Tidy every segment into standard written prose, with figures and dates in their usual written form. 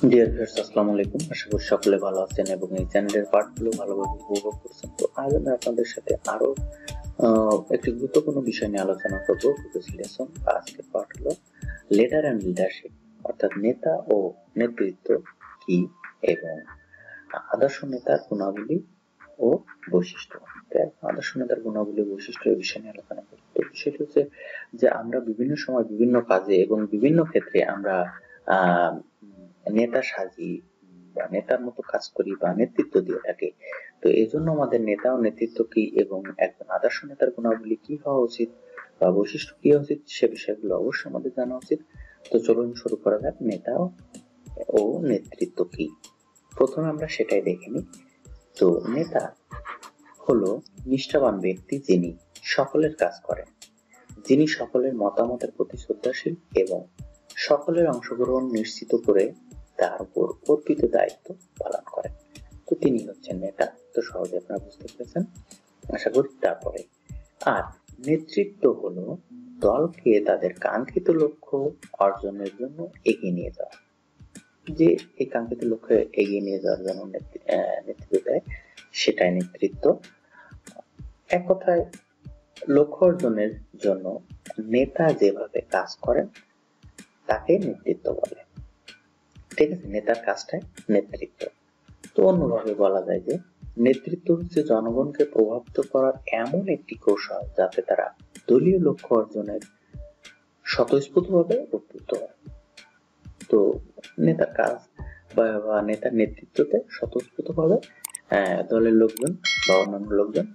Dear viewers, আসসালামু আলাইকুম। আশা করি সকলে ভালো আছেন এবং এই চ্যানেলের পার্টগুলো ভালোভাবে উপভোগ করছেন। তো আজ আমি আপনাদের সাথে আরো একটি গুরুত্বপূর্ণ বিষয় নিয়ে আলোচনা করবো। লেসন বা আজকের পার্ট হলো লিডার অ্যান্ড লিডারশিপ, অর্থাৎ নেতা ও নেতৃত্ব কি এবং আদর্শ নেতার গুণাবলী ও বৈশিষ্ট্য। আদর্শ নেতার গুণাবলী বৈশিষ্ট্য এই বিষয় নিয়ে আলোচনা করব। তো বিষয়টি হচ্ছে যে আমরা বিভিন্ন সময় বিভিন্ন কাজে এবং বিভিন্ন ক্ষেত্রে আমরা নেতা সাজি বা নেতার মতো কাজ করি বা নেতৃত্ব দিয়ে থাকি। তো এই জন্য আমাদের নেতা ও নেতৃত্ব কি এবং একজন আদর্শ নেতার গুণাবলী কি হওয়া উচিত বা বৈশিষ্ট্য কি হওয়া উচিত সে বিষয়গুলো অবশ্যই আমাদের জানা উচিত। তো চলুন শুরু করা যাক নেতা ও নেতৃত্ব কি। প্রথমে আমরা সেটাই দেখে নিই। তো নেতা হলো নিষ্ঠাবান ব্যক্তি যিনি সকলের কাজ করেন, যিনি সকলের মতামতের প্রতি শ্রদ্ধাশীল এবং সকলের অংশগ্রহণ নিশ্চিত করে তার উপর অর্পিত দায়িত্ব পালন করেন। তো তিনি হচ্ছেন নেতা। তো সহজে আপনারা বুঝতে পেরেছেন আশা করি। তারপরে আর নেতৃত্ব হলো দলকে তাদের কাঙ্ক্ষিত লক্ষ্য অর্জনের জন্য এগিয়ে নিয়ে যাওয়া। যে এই কাঙ্ক্ষিত লক্ষ্যে এগিয়ে নিয়ে যাওয়ার জন্য নেতৃত্ব দেয়, সেটাই নেতৃত্ব। এক কথায় লক্ষ্য অর্জনের জন্য নেতা যেভাবে কাজ করেন তাকে নেতৃত্ব বলে। ঠিক আছে, নেতার কাজটাই নেতৃত্ব। তো অন্যভাবে বলা যায় যে নেতৃত্ব হচ্ছে জনগণকে প্রভাবিত করার এমন একটি কৌশল যাতে তারা দলীয় লক্ষ্য অর্জনের স্বতঃস্ফূর্তভাবে উদ্বুদ্ধ হয়। তো নেতার কাজ বা নেতার নেতৃত্বতে স্বতঃস্ফূর্তভাবে দলের লোকজন বা অন্যান্য লোকজন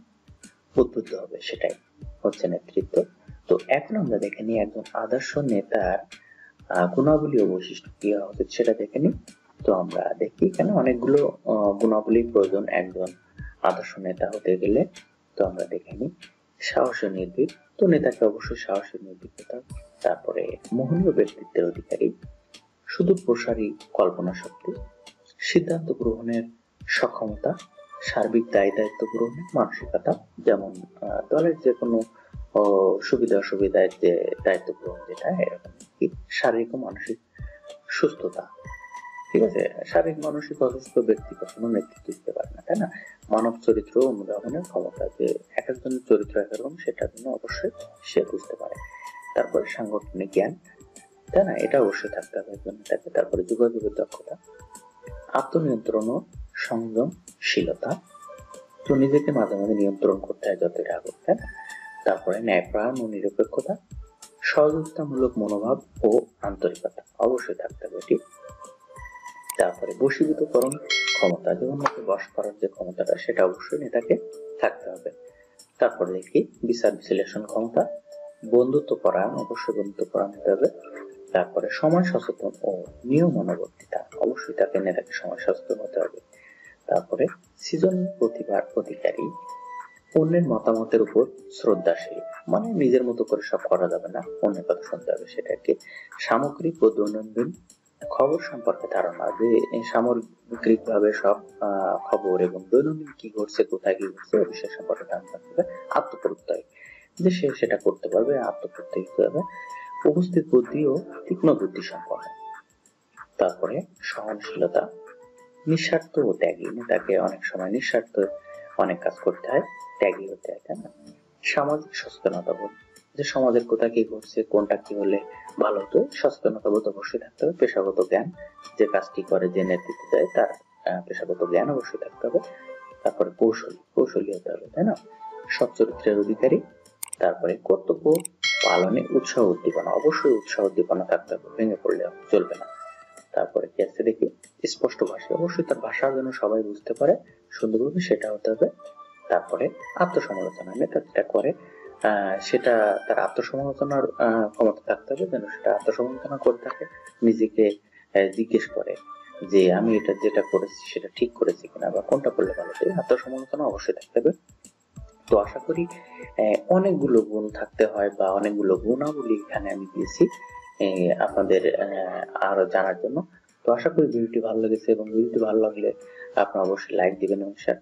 উদ্বুদ্ধ হবে, সেটাই হচ্ছে নেতৃত্ব। তো এখন আমরা দেখে নিই একজন আদর্শ নেতার গুণাবলী ও বৈশিষ্ট্য কি হওয়া উচিত সেটা দেখে নিই। তো আমরা দেখি এখানে অনেকগুলো গুণাবলী প্রয়োজন একজন আদর্শ নেতা হতে গেলে। তো আমরা দেখে নিই সাহসী নির্ভীক। তো নেতাকে অবশ্যই সাহসী নির্ভীক হতে হবে। তারপরে মোহনীয় ব্যক্তিত্বের অধিকারী, সুদূর প্রসারী কল্পনা শক্তি, সিদ্ধান্ত গ্রহণের সক্ষমতা, সার্বিক দায়িত্ব গ্রহণের মানসিকতা, যেমন দলের যে কোনো সুবিধা অসুবিধায় যে দায়িত্ব গ্রহণ, যেটা এরকম কি শারীরিক ও মানসিক সুস্থতা। ঠিক আছে, শারীরিক মানসিক অসুস্থ ব্যক্তি কখনো নেতৃত্ব দিতে পারে না, তাই না? মানব চরিত্র অনুধাবনের ক্ষমতা, যে এক একজনের চরিত্র একরকম সেটা জন্য অবশ্যই সে বুঝতে পারে। তারপরে সাংগঠনিক জ্ঞান, তাই না, এটা অবশ্যই থাকতে হবে একজন নেতাকে। তারপরে যোগাযোগের দক্ষতা, আত্মনিয়ন্ত্রণ ও সংযমশীলতা। তো নিজেকে মাঝে মাঝে নিয়ন্ত্রণ করতে হয় যতটা হোক, তাই না? তারপরে ন্যায়পরায়ণ ও নিরপেক্ষতা, সহযোগিতামূলক মনোভাব ও আন্তরিকতা অবশ্যই থাকতে হবে এটি। তারপরে বশীভূতকরণ ক্ষমতা, যে অন্যকে বশ করার যে ক্ষমতাটা সেটা অবশ্যই নেতাকে থাকতে হবে। তারপরে দেখি বিচার বিশ্লেষণ ক্ষমতা, বন্ধুত্ব পরায়ণ, অবশ্যই বন্ধুত্ব পরায়ণ হতে হবে। তারপরে সময় সচেতন ও নিয়ম অনুবর্তিতা, অবশ্যই তাকে নেতাকে সময় সচেতন হতে হবে। তারপরে সৃজন প্রতিভার অধিকারী, অন্যের মতামতের উপর শ্রদ্ধাশীল, মানে নিজের মতো করে সব করা যাবে না, অন্যের কথা শুনতে হবে সেটাকে। সামগ্রিক ও দৈনন্দিন খবর সম্পর্কে ধারণা, যে সামগ্রিক ভাবে সব খবর এবং দৈনন্দিন কি ঘটছে, কোথায় কি ঘটছে এই বিষয় সম্পর্কে ধারণা থাকবে। আত্মপ্রত্যয়, যে সে সেটা করতে পারবে, আত্মপ্রত্যয় হতে হবে। উপস্থিত বুদ্ধি ও তীক্ষ্ণ বুদ্ধি সম্পন্ন। তারপরে সহনশীলতা, নিঃস্বার্থ ও ত্যাগী, নেতাকে অনেক সময় নিঃস্বার্থ অনেক কাজ করতে হয়, ত্যাগী হতে হয়, তাই না? সামাজিক সচেতনতা বোধ, যে সমাজের কোথায় কি ঘটছে, কোনটা কি হলে ভালো হতো, সচেতনতা বোধ অবশ্যই থাকতে হবে। পেশাগত জ্ঞান, যে কাজটি করে, যে নেতৃত্ব দেয় তার পেশাগত জ্ঞান অবশ্যই থাকতে হবে। তারপরে কৌশলী হতে হবে, তাই না? সৎ চরিত্রের অধিকারী। তারপরে কর্তব্য পালনে উৎসাহ উদ্দীপনা, অবশ্যই উৎসাহ উদ্দীপনা থাকতে হবে, ভেঙে পড়লে চলবে না। তারপরে কি আছে দেখি, স্পষ্ট ভাষা, অবশ্যই তার ভাষা যেন সবাই বুঝতে পারে সুন্দরভাবে, সেটা হতে হবে। তারপরে আত্মসমালোচনা, নেতা যেটা করে সেটা তার আত্মসমালোচনার ক্ষমতা থাকতে হবে, যেন সেটা আত্মসমালোচনা করে থাকে, নিজেকে জিজ্ঞেস করে যে আমি এটা যেটা করেছি সেটা ঠিক করেছি কিনা বা কোনটা করলে ভালো হবে। আত্মসমালোচনা অবশ্যই থাকতে হবে। তো আশা করি অনেকগুলো গুণ থাকতে হয় বা অনেকগুলো গুণাবলী এখানে আমি দিয়েছি আপনাদের আরো জানার জন্য। তো আশা করি ভিডিওটি ভালো লেগেছে, এবং ভিডিওটি ভালো লাগলে আপনারা অবশ্যই লাইক দিবেন এবং শেয়ার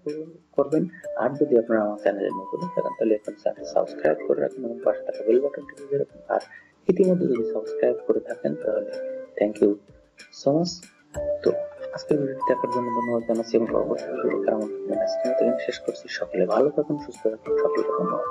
করবেন। আর যদি আপনারা আমার চ্যানেলে নতুন থাকেন তাহলে এখন চ্যানেল সাবস্ক্রাইব করে রাখুন এবং পাশে থাকা বেল বাটনটি বাজিয়ে রাখুন। আর ইতিমধ্যে যদি সাবস্ক্রাইব করে থাকেন তাহলে থ্যাংক ইউ সো মাচ। তো আজকের ভিডিওটি দেখার জন্য ধন্যবাদ জানাচ্ছি এবং পরবর্তী ভিডিও দেখার আমন্ত্রণ জানাচ্ছি। শেষ করছি। সকলে ভালো থাকুন, সুস্থ থাকুন, সকলকে ধন্যবাদ।